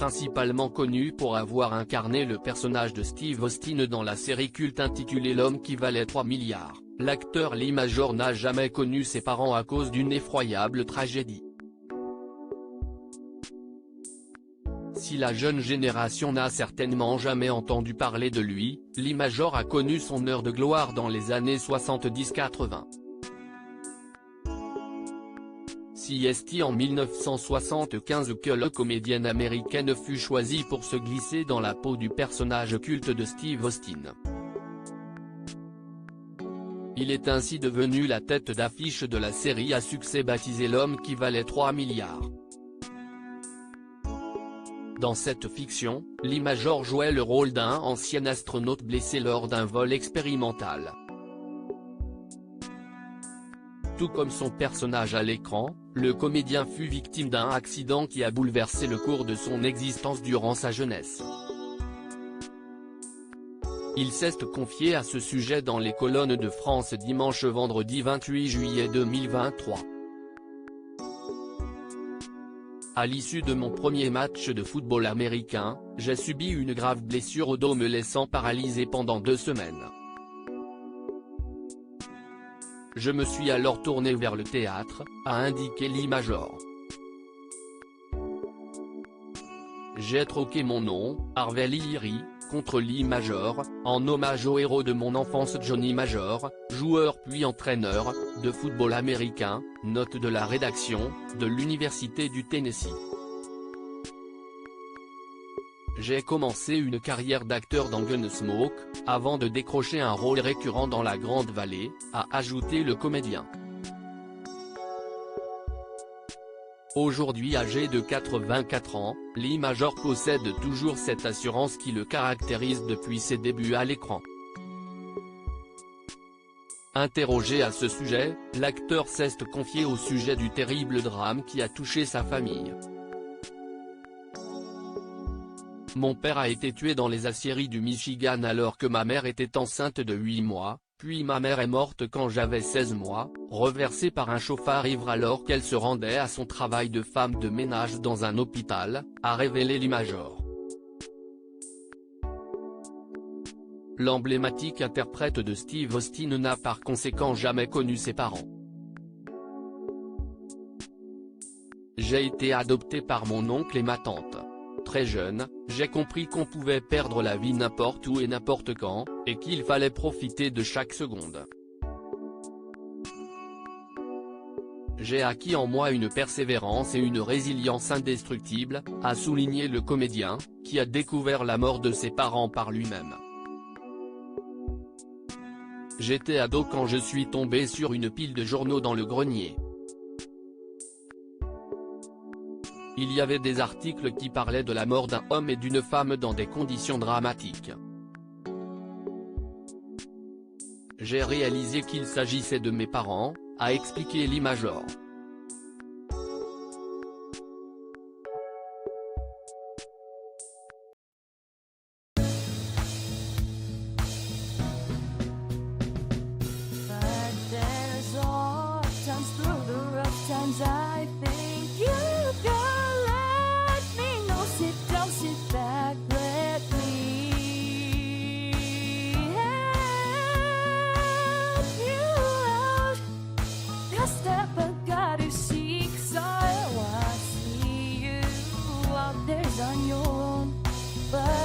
principalement connu pour avoir incarné le personnage de Steve Austin dans la série culte intitulée L'homme qui valait 3 milliards, l'acteur Lee Majors n'a jamais connu ses parents à cause d'une effroyable tragédie. Si la jeune génération n'a certainement jamais entendu parler de lui, Lee Majors a connu son heure de gloire dans les années 70-80. C'est en 1975 que la comédienne américaine fut choisie pour se glisser dans la peau du personnage culte de Steve Austin. Il est ainsi devenu la tête d'affiche de la série à succès baptisée L'homme qui valait 3 milliards. Dans cette fiction, Lee Majors jouait le rôle d'un ancien astronaute blessé lors d'un vol expérimental. Tout comme son personnage à l'écran, le comédien fut victime d'un accident qui a bouleversé le cours de son existence durant sa jeunesse. Il s'est confié à ce sujet dans les colonnes de France vendredi 28 juillet 2023. À l'issue de mon premier match de football américain, j'ai subi une grave blessure au dos me laissant paralysé pendant 2 semaines. Je me suis alors tourné vers le théâtre, a indiqué Lee Majors. J'ai troqué mon nom, Harvey Leary, contre Lee Majors, en hommage au héros de mon enfance Johnny Majors, joueur puis entraîneur, de football américain, note de la rédaction, de l'Université du Tennessee. J'ai commencé une carrière d'acteur dans Gunsmoke, avant de décrocher un rôle récurrent dans La Grande Vallée, a ajouté le comédien. Aujourd'hui âgé de 84 ans, Lee Majors possède toujours cette assurance qui le caractérise depuis ses débuts à l'écran. Interrogé à ce sujet, l'acteur s'est confié au sujet du terrible drame qui a touché sa famille. Mon père a été tué dans les aciéries du Michigan alors que ma mère était enceinte de 8 mois, puis ma mère est morte quand j'avais 16 mois, renversée par un chauffard ivre alors qu'elle se rendait à son travail de femme de ménage dans un hôpital, a révélé Lee Majors. L'emblématique interprète de Steve Austin n'a par conséquent jamais connu ses parents. J'ai été adopté par mon oncle et ma tante. Très jeune, j'ai compris qu'on pouvait perdre la vie n'importe où et n'importe quand, et qu'il fallait profiter de chaque seconde. J'ai acquis en moi une persévérance et une résilience indestructibles, a souligné le comédien, qui a découvert la mort de ses parents par lui-même. J'étais ado quand je suis tombé sur une pile de journaux dans le grenier. Il y avait des articles qui parlaient de la mort d'un homme et d'une femme dans des conditions dramatiques. J'ai réalisé qu'il s'agissait de mes parents, a expliqué Lee Majors. On your own, but